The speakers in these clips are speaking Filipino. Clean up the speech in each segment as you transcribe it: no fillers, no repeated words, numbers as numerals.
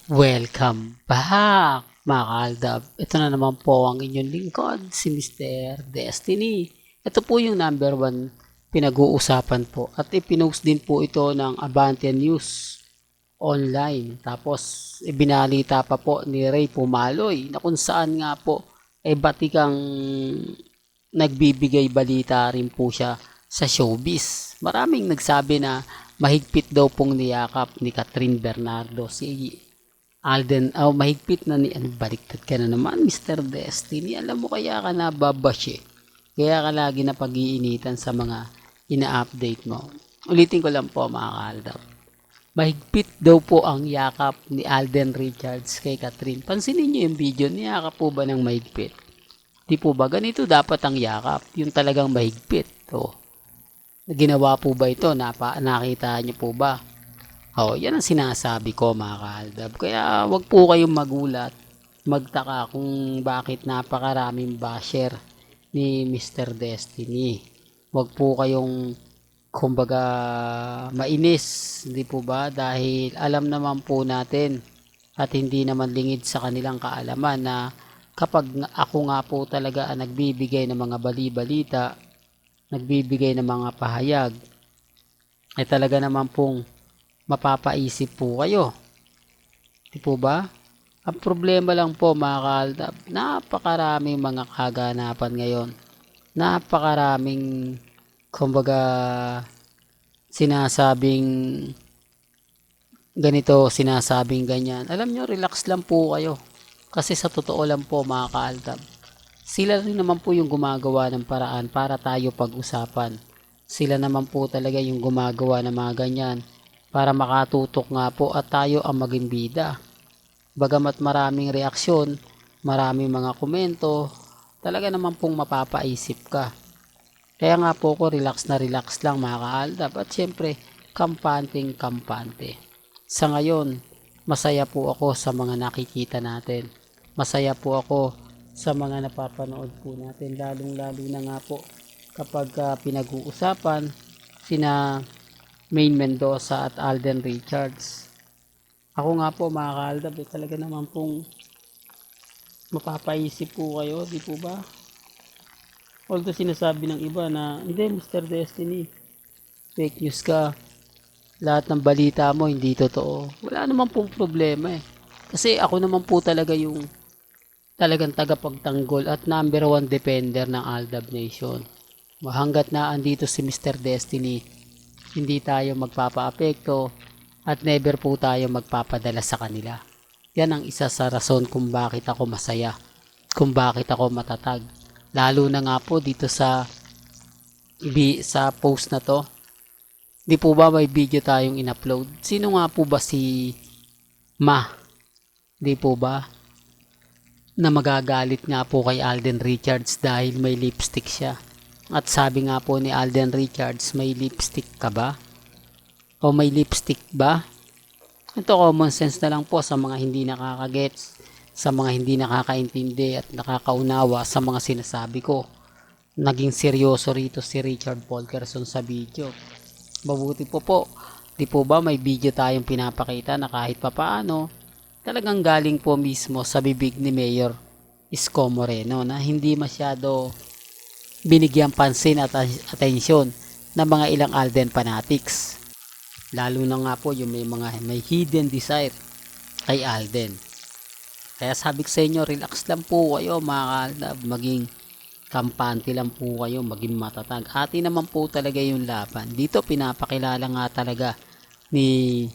Welcome back, mga kaaldab. Ito na naman po ang inyong lingkod, si Mr. Destiny. Ito po yung number one pinag-uusapan po. At ipinost din po ito ng Abante News online. Tapos ibinalita pa po ni Ray Pumaloy na kung saan nga po ay batikang nagbibigay balita rin po siya sa showbiz. Maraming nagsabi na mahigpit daw pong niyakap ni Catherine Bernardo si Alden. Mahigpit na ni, baliktad ka na naman, Mr. Destiny. Alam mo, kaya ka nababash eh. Kaya ka lagi na pag-iinitan sa mga ina-update mo. Ulitin ko lang po, mga kaaldab. Mahigpit daw po ang yakap ni Alden Richards kay Catherine. Pansinin niyo yung video, niyakap po ba ng mahigpit? Di po ba ganito dapat ang yakap? Yung talagang mahigpit. Ginawa po ba ito? Nakita niyo po ba? Yan ang sinasabi ko, mga kaaldab. Kaya wag po kayong magulat, magtaka kung bakit napakaraming basher ni Mr. Destiny. Wag po kayong kumbaga mainis, hindi po ba? Dahil alam naman po natin at hindi naman lingid sa kanilang kaalaman na kapag ako nga po talaga ang nagbibigay ng mga bali-balita, nagbibigay ng mga pahayag, ay talaga naman pong mapapaisip po kayo. Di po ba? Ang problema lang po, mga kaaldab, napakaraming mga kaganapan ngayon. Napakaraming kumbaga sinasabing ganito, sinasabing ganyan. Alam nyo, relax lang po kayo. Kasi sa totoo lang po, mga kaaldab, sila rin naman po yung gumagawa ng paraan para tayo pag-usapan. Sila naman po talaga yung gumagawa ng mga ganyan para makatutok nga po at tayo ang maging bida. Bagamat maraming reaksyon, maraming mga komento, talaga naman pong mapapaisip ka. Kaya nga po ko relax lang, mga kaaldab, at syempre kampante. Sa ngayon, masaya po ako sa mga nakikita natin. Masaya po ako sa mga napapanood po natin, lalong-lalo na nga po kapag pinag-uusapan sina Maine Mendoza at Alden Richards. Ako nga po, mga kaaldab, talaga naman pong mapapaisip po kayo, di po ba? Although sinasabi ng iba na hindi, Mr. Destiny, fake news ka, lahat ng balita mo hindi totoo. Wala naman pong problema eh. Kasi ako naman po talaga yung talagang tagapagtanggol at number one defender ng Aldab Nation. Hanggat na andito si Mr. Destiny, hindi tayo magpapaapekto at never po tayo magpapadala sa kanila. Yan ang isa sa rason kung bakit ako masaya, kung bakit ako matatag. Lalo na nga po dito sa post na to. Di po ba may video tayong in-upload? Sino nga po ba si Ma? Di po ba? Na magagalit nga po kay Alden Richards dahil may lipstick siya. At sabi nga po ni Alden Richards, may lipstick ka ba? O may lipstick ba? Ito common sense na lang po sa mga hindi nakakagets, sa mga hindi nakakaintindi at nakakaunawa sa mga sinasabi ko. Naging seryoso rito si Richard Polkerson sa video. Mabuti po, di po ba may video tayong pinapakita na kahit papaano, talagang galing po mismo sa bibig ni Mayor Isko Moreno na hindi masyado binigyang pansin at atensyon ng mga ilang Alden fanatics. Lalo na nga po yung may hidden desire kay Alden. Kaya sabi ko sa inyo, relax lang po kayo, mga kaaldab, maging kampante lang po kayo, maging matatag. Atin naman po talaga yung laban. Dito pinapakilala nga talaga ni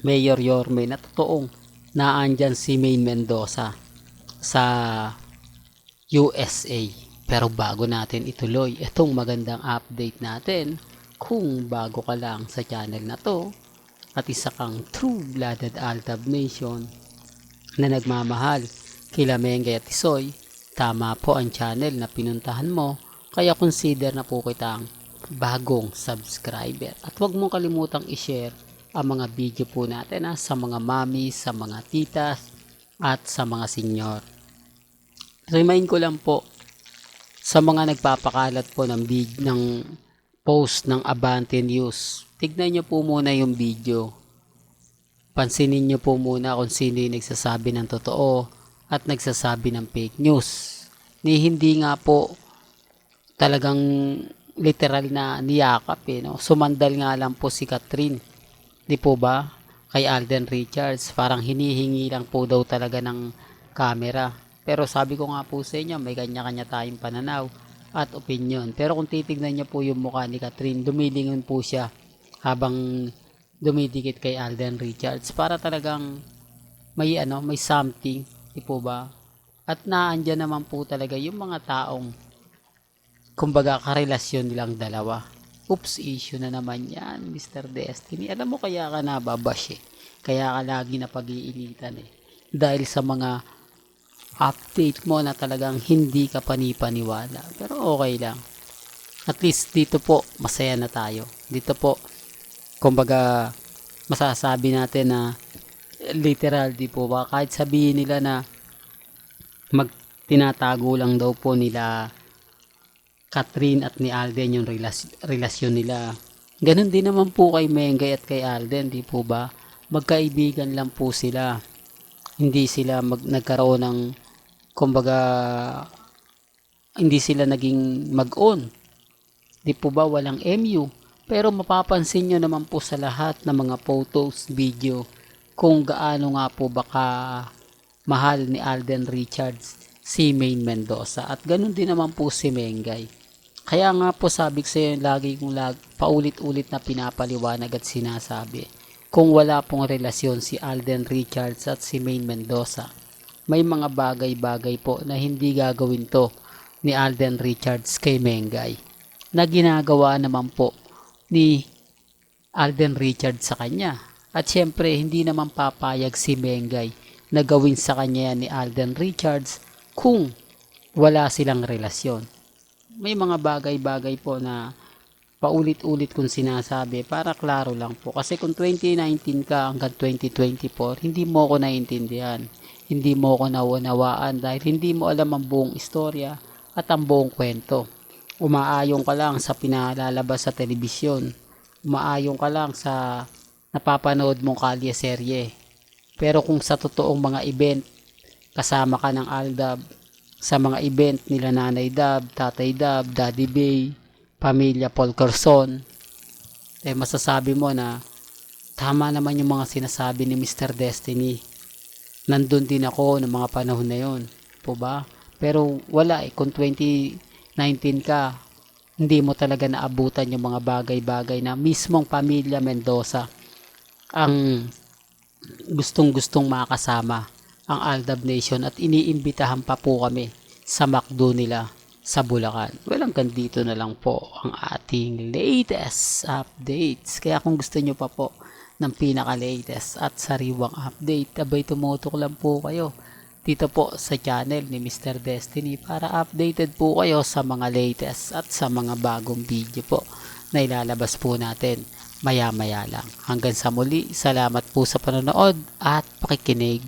Mayor Yorme na totoong naandyan si Maine Mendoza sa USA. Pero bago natin ituloy itong magandang update natin, kung bago ka lang sa channel na to at isa kang true-blooded Aldab Nation na nagmamahal kila Mengay at Tisoy, tama po ang channel na pinuntahan mo, kaya consider na po kitang bagong subscriber. At huwag mong kalimutang i-share ang mga video po natin sa mga mami, sa mga titas, at sa mga senior. Remind ko lang po sa mga nagpapakalat po ng post ng Abante News, tignan nyo po muna yung video. pansinin nyo po muna kung sino yung nagsasabi ng totoo at nagsasabi ng fake news. Hindi nga po talagang literal na niyakap no? Sumandal nga lang po si Catherine, di po ba? Kay Alden Richards, parang hinihingi lang po daw talaga ng camera. Pero sabi ko nga po sa inyo, may kanya-kanya tayong pananaw at opinion. Pero kung titignan niyo po yung mukha ni Catherine, dumilingon po siya habang dumidikit kay Alden Richards para talagang may something, di po ba? At naandyan naman po talaga yung mga taong kumbaga karelasyon nilang dalawa. Oops, issue na naman yan, Mr. Destiny. Alam mo kaya ka nababash Kaya ka lagi na pag-iinitan dahil sa mga update mo na talagang hindi ka panipaniwala. Pero okay lang. At least dito po, masaya na tayo. Dito po, kumbaga, masasabi natin na literal, di po ba? Kahit sabihin nila na tinatago lang daw po nila Catherine at ni Alden yung relasyon nila. Ganun din naman po kay Mengay at kay Alden, di po ba? Magkaibigan lang po sila. Hindi sila nagkaroon ng, kumbaga, hindi sila naging mag-on. Di po ba? Walang MU. Pero mapapansin nyo naman po sa lahat ng mga photos, video, kung gaano nga po baka mahal ni Alden Richards si Maine Mendoza. At ganun din naman po si Mengay. Kaya nga po sabi ko sa iyo, lagi kong paulit-ulit na pinapaliwanag at sinasabi, kung wala pong relasyon si Alden Richards at si Maine Mendoza, may mga bagay-bagay po na hindi gagawin to ni Alden Richards kay Mengay, na ginagawa naman po ni Alden Richards sa kanya. At syempre, hindi naman papayag si Mengay na gawin sa kanya yan ni Alden Richards kung wala silang relasyon. May mga bagay-bagay po na paulit-ulit kong sinasabi para klaro lang po. Kasi kung 2019 ka hanggang 2024, hindi mo ako naiintindihan. Hindi mo ako naunawaan dahil hindi mo alam ang buong istorya at ang buong kwento. Umaayong ka lang sa pinalalabas sa telebisyon. Umaayong ka lang sa napapanood mong kalye-serye. Pero kung sa totoong mga event, kasama ka ng Aldab, sa mga event nila Nanay Dab, Tatay Dab, Daddy Bay, Pamilya Polkerson, masasabi mo na tama naman yung mga sinasabi ni Mr. Destiny. Nandun din ako ng mga panahon na yon, po ba? Pero wala kung 2019 ka, hindi mo talaga naabutan yung mga bagay-bagay na mismong Pamilya Mendoza ang gustong-gustong makasama ang Aldab Nation at iniimbitahan pa po kami sa McDo nila sa Bulacan. Well, hanggang dito na lang po ang ating latest updates. Kaya kung gusto nyo pa po ng pinaka-latest at sariwang update, abay tumutok lang po kayo dito po sa channel ni Mr. Destiny para updated po kayo sa mga latest at sa mga bagong video po na ilalabas po natin maya-maya lang. Hanggang sa muli, salamat po sa panonood at pakikinig.